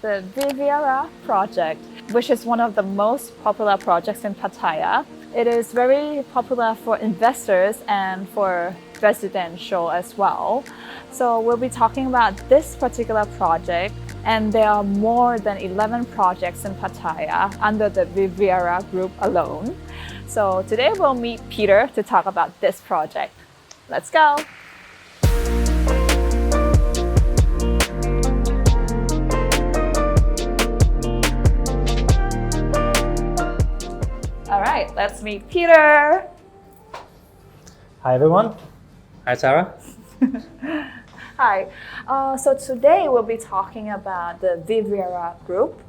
the Riviera project, which is one of the most popular projects in Pattaya. It is very popular for investors and for residential as well. So we'll be talking about this particular project, and there are more than 11 projects in Pattaya under the Riviera Group alone. So today we'll meet Peter to talk about this project. Let's go! All right, let's meet Peter. Hi everyone. Hi Sarah. Hi. So today we'll be talking about the Riviera Group.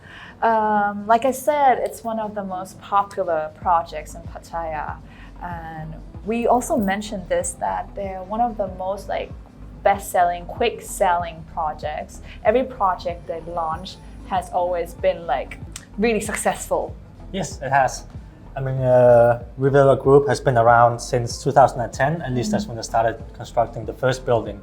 Like I said, it's one of the most popular projects in Pattaya, and we also mentioned this that they're one of the most best-selling, quick-selling projects. Every project they launch has always been really successful. Yes, it has. I mean, Riviera Group has been around since 2010, at least that's when they started constructing the first building.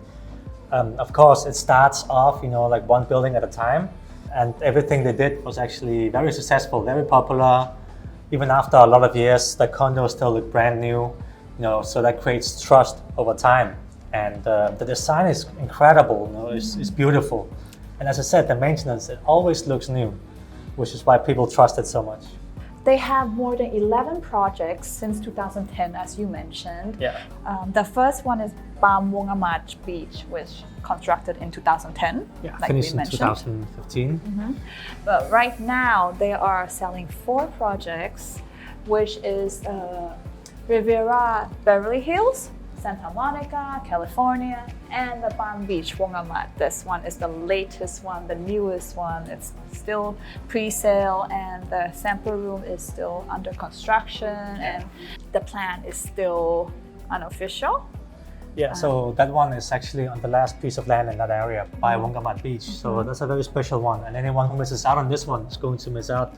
Of course, it starts off, one building at a time, and everything they did was actually very successful, very popular. Even after a lot of years, the condos still look brand new, so that creates trust over time. And the design is incredible, it's beautiful. And as I said, the maintenance, it always looks new, which is why people trust it so much. They have more than 11 projects since 2010, as you mentioned. Yeah. The first one is Wongamat Beach, which constructed in 2010. Yeah, like finished we in mentioned. 2015. But right now, they are selling 4 projects, which is Riviera Beverly Hills, Santa Monica, California, and the Palm Beach, Wongamat. This one is the latest one, the newest one. It's still pre-sale, and the sample room is still under construction, and the plan is still unofficial. Yeah, so that one is actually on the last piece of land in that area by Wongamat Beach. So that's a very special one, and anyone who misses out on this one is going to miss out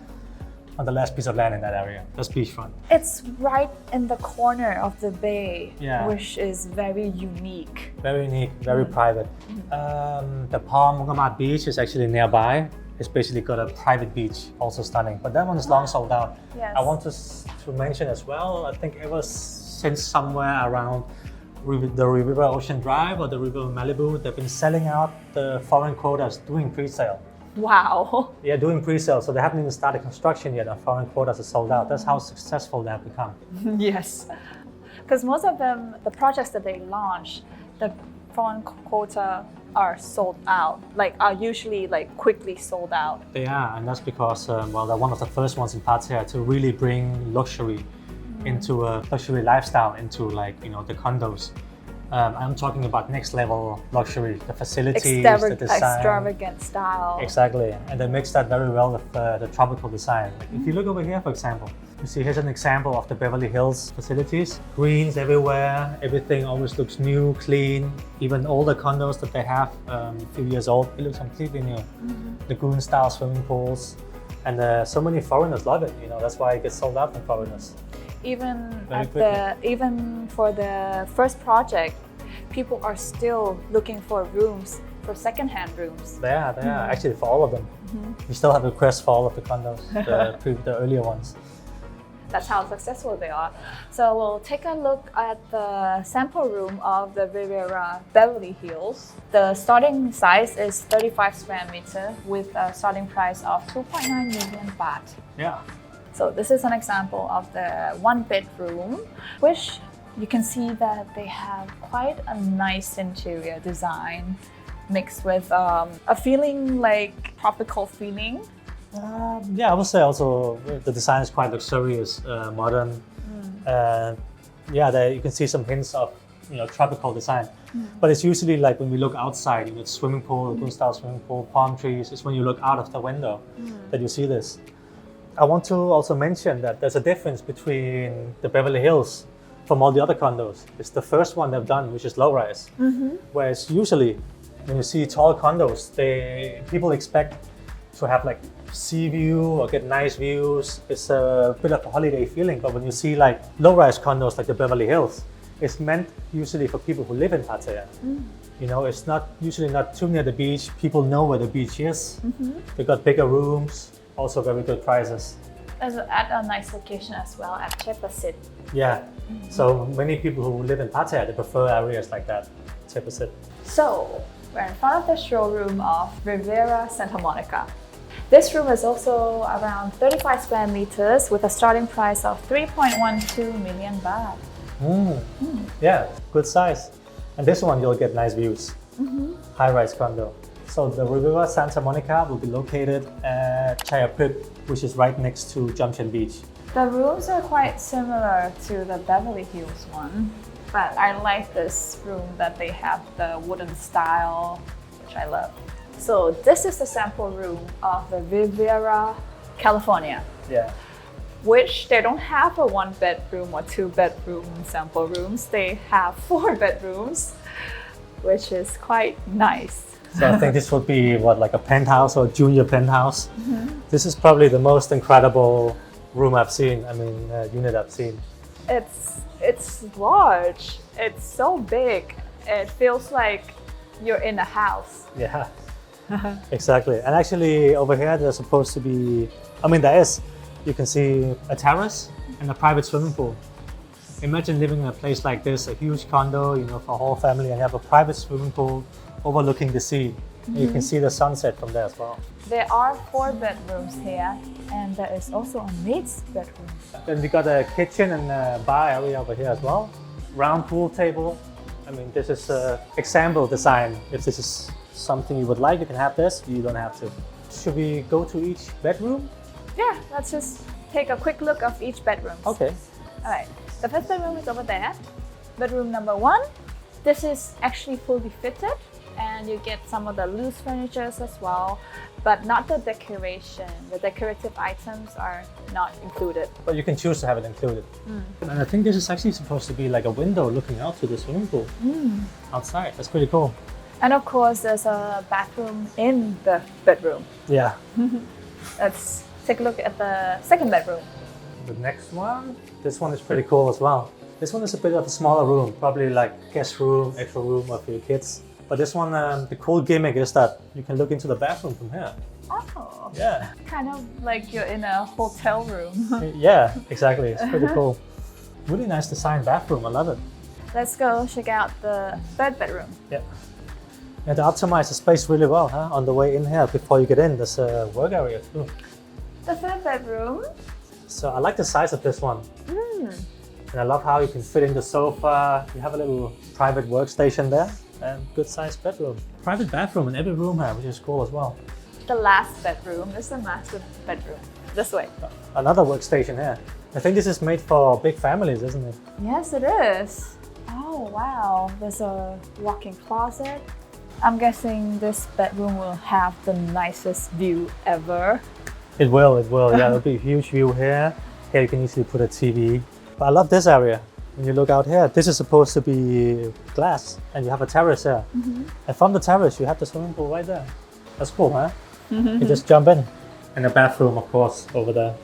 on the last piece of land in that area. That's beachfront. It's right in the corner of the bay, Yeah. which is very unique. Very unique, very private. The Palm Wongamat Beach is actually nearby. It's basically got a private beach, also stunning. But that one is long sold out. Yes. I want to mention as well, I think ever since somewhere around the Riviera Ocean Drive or the Riviera Malibu, they've been selling out the foreign quotas, doing pre-sale. Wow. Yeah, doing pre-sale, so they haven't even started construction yet, and foreign quotas are sold out. That's how successful they have become. Yes. Because most of them, the projects that they launch, the foreign quota are sold out, are usually quickly sold out. They are, and that's because, they're one of the first ones in Pattaya to really bring luxury into a luxury lifestyle, into the condos. I'm talking about next level luxury, the facilities, the design. Extravagant style. Exactly, and they mix that very well with the tropical design. If you look over here, for example, you see here's an example of the Beverly Hills facilities. Greens everywhere, everything always looks new, clean. Even older condos that they have, a few years old, it looks completely new. Lagoon style swimming pools, and so many foreigners love it. That's why it gets sold out from foreigners. Even Very for the first project, people are still looking for rooms, for second-hand rooms. They are. Actually, for all of them. We still have requests for all of the condos, the earlier ones. That's how successful they are. So we'll take a look at the sample room of the Riviera Beverly Hills. The starting size is 35 square meter with a starting price of 2.9 million baht. Yeah. So this is an example of the 1-bedroom, which you can see that they have quite a nice interior design mixed with a feeling tropical feeling. Yeah, I would say also the design is quite luxurious, modern. You can see some hints of tropical design. But it's usually when we look outside, it's swimming pool, lagoon style swimming pool, palm trees. It's when you look out of the window that you see this. I want to also mention that there's a difference between the Beverly Hills from all the other condos. It's the first one they've done, which is low-rise. Whereas usually, when you see tall condos, people expect to have sea view or get nice views. It's a bit of a holiday feeling. But when you see low-rise condos like the Beverly Hills, it's meant usually for people who live in Pattaya. You know, it's not usually not too near the beach. People know where the beach is. They got bigger rooms, also very good prices. It's at a nice location as well at Chepasit. Yeah, so many people who live in Pattaya, they prefer areas like that, Chepasit. So we're in front of the showroom of Riviera Santa Monica. This room is also around 35 square meters with a starting price of 3.12 million baht. Yeah, good size. And this one, you'll get nice views. High-rise condo. So the Riviera Santa Monica will be located at Chayaprit, which is right next to Jomtien Beach. The rooms are quite similar to the Beverly Hills one, but I like this room that they have the wooden style, which I love. So this is the sample room of the Riviera, California. Yeah. Which they don't have a 1-bedroom or 2-bedroom sample rooms. They have 4 bedrooms, which is quite nice. So I think this would be what, like a penthouse or junior penthouse. This is probably the most incredible room I've seen. I mean, unit I've seen. It's large. It's so big. It feels like you're in a house. Yeah, exactly. And actually over here, there's supposed to be, I mean, there is, you can see a terrace and a private swimming pool. Imagine living in a place like this, a huge condo, you know, for a whole family, and you have a private swimming pool overlooking the sea. And you can see the sunset from there as well. There are 4 bedrooms here, and there is also a maid's bedroom. Then we got a kitchen and a bar area over here as well. Round pool table. I mean, this is an example design. If this is something you would like, you can have this. You don't have to. Should we go to each bedroom? Yeah, let's just take a quick look of each bedroom. Okay. All right, the first bedroom is over there. Bedroom number 1. This is actually fully fitted, and you get some of the loose furniture as well, but not the decoration. The decorative items are not included. But you can choose to have it included. And I think this is actually supposed to be like a window looking out to the swimming pool outside. That's pretty cool. And of course, there's a bathroom in the bedroom. Yeah. Let's take a look at the second bedroom. The next one, this one is pretty cool as well. This one is a bit of a smaller room, probably like guest room, extra room for your kids. But this one, the cool gimmick is that you can look into the bathroom from here. Oh, Yeah. kind of like you're in a hotel room. Yeah, exactly. It's pretty cool. Really nice design bathroom. I love it. Let's go check out the third bedroom. Yeah. And they optimize the space really well, huh? On the way in here, before you get in, there's a work area too. The third bedroom. So I like the size of this one. And I love how you can fit in the sofa. You have a little private workstation there and good sized bedroom. Private bathroom in every room here, which is cool as well. The last bedroom is the master bedroom. This way. Another workstation here. I think this is made for big families, isn't it? Yes, it is. Oh, wow. There's a walk-in closet. I'm guessing this bedroom will have the nicest view ever. It will. Yeah, there'll be a huge view here. Here you can easily put a TV. But I love this area. When you look out here, this is supposed to be glass and you have a terrace here. And from the terrace, you have the swimming pool right there. That's cool, huh? You just jump in. And a bathroom, of course, over there.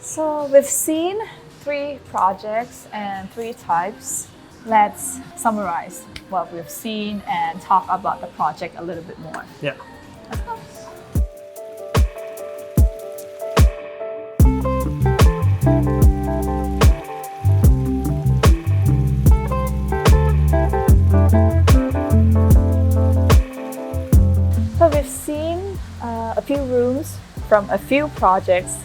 So we've seen 3 projects and 3 types. Let's summarize what we've seen and talk about the project a little bit more. Yeah. Let's go. So we've seen a few rooms from a few projects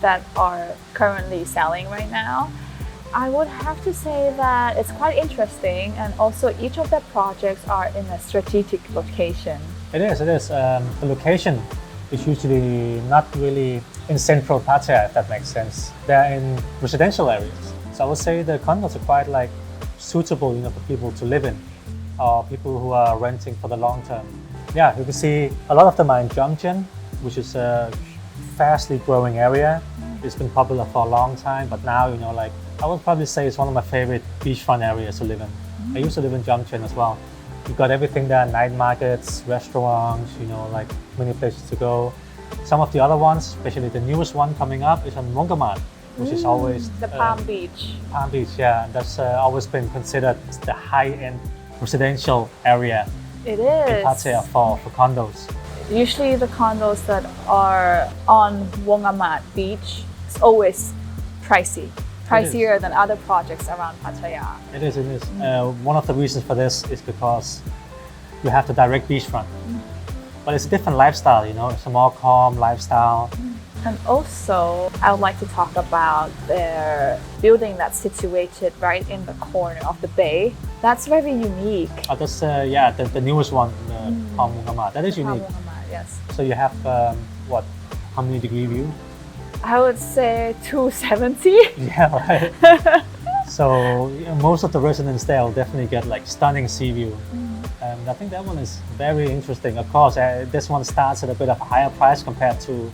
that are currently selling right now. I would have to say that it's quite interesting, and also each of the projects are in a strategic location. It is. The location is usually not really in Central Pattaya, if that makes sense. They're in residential areas. So I would say the condos are quite like suitable, for people to live in, or people who are renting for the long term. Yeah, you can see a lot of them are in Jomtien, which is a fastly growing area. It's been popular for a long time, but now, I would probably say it's one of my favorite beachfront areas to live in. I used to live in Jomtien as well. You've got everything there, night markets, restaurants, like many places to go. Some of the other ones, especially the newest one coming up, is on Wongamat, which is always the Palm Beach. Palm Beach, yeah. That's always been considered the high-end residential area It in is. Pattaya for condos. Usually the condos that are on Wongamat Beach is always pricier than other projects around Pattaya. It is. One of the reasons for this is because you have the direct beachfront. But it's a different lifestyle, you know, it's a more calm lifestyle. And also, I would like to talk about their building that's situated right in the corner of the bay. That's very unique. That's the newest one, the Palm Wongamat. That is unique. Wongamat, yes. So you have how many degree view? I would say 270. Yeah, right. So most of the residents there will definitely get like stunning sea view. And I think that one is very interesting. Of course, this one starts at a bit of a higher price compared to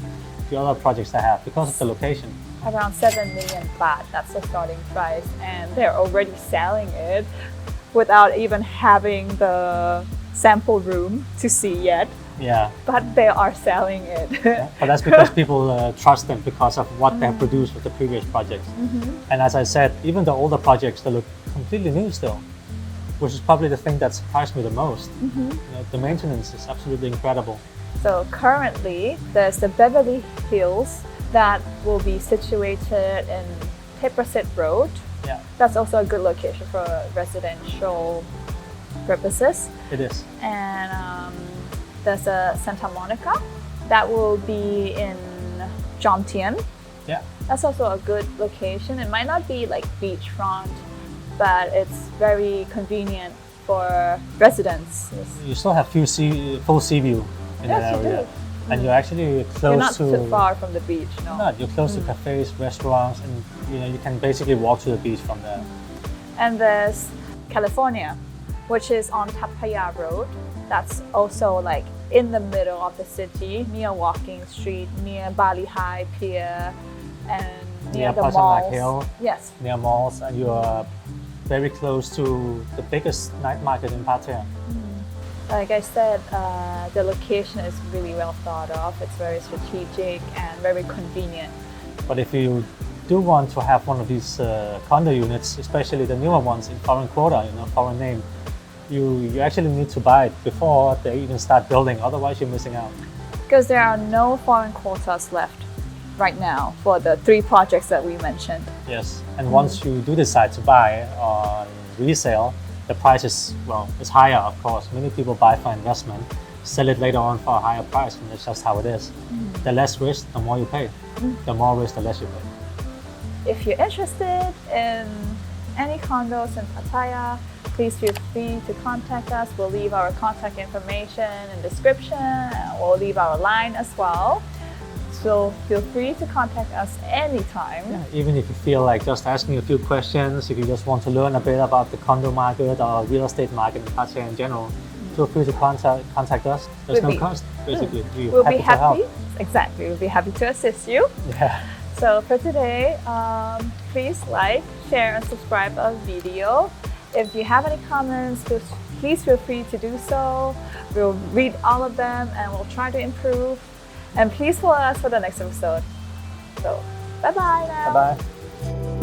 the other projects I have because of the location. Around 7 million baht, that's the starting price, and they're already selling it without even having the sample room to see yet. Yeah. But they are selling it. Yeah, but that's because people trust them because of what they have produced with the previous projects. And as I said, even the older projects, they look completely new still, which is probably the thing that surprised me the most. You know, the maintenance is absolutely incredible. So currently, there's the Beverly Hills that will be situated in Teprasit Road. Yeah. That's also a good location for residential purposes. It is. And there's a Santa Monica that will be in Jomtien. Yeah. That's also a good location. It might not be like beachfront, but it's very convenient for residents. You still have full sea view in that area. And you're actually close You're not to... too far from the beach, no? No, you're close to cafes, restaurants, and you know you can basically walk to the beach from there. And there's California, which is on Pattaya Road. That's also like in the middle of the city, near Walking Street, near Bali High Pier, and near the malls. Hill, yes. Near malls, and you are very close to the biggest night market in Pattaya. Like I said, the location is really well thought of. It's very strategic and very convenient. But if you do want to have one of these condo units, especially the newer ones in foreign quota, you know, foreign name, you actually need to buy it before they even start building. Otherwise, you're missing out. Because there are no foreign quotas left right now for the 3 projects that we mentioned. Yes, and once you do decide to buy on resale, the price is, well, it's higher, of course. Many people buy for investment, sell it later on for a higher price, and that's just how it is. The less risk, the more you pay. The more risk, the less you pay. If you're interested in any condos in Pattaya, please feel free to contact us. We'll leave our contact information in the description, and we'll leave our line as well. So feel free to contact us anytime. Yeah, even if you feel like just asking a few questions, if you just want to learn a bit about the condo market or real estate market in Pattaya in general, feel free to contact us. There's no cost, basically. We'll be happy. To help. Exactly, we'll be happy to assist you. Yeah. So for today, please like, share, and subscribe our video. If you have any comments, please feel free to do so. We'll read all of them and we'll try to improve. And please follow us for the next episode. So, bye-bye now. Bye-bye.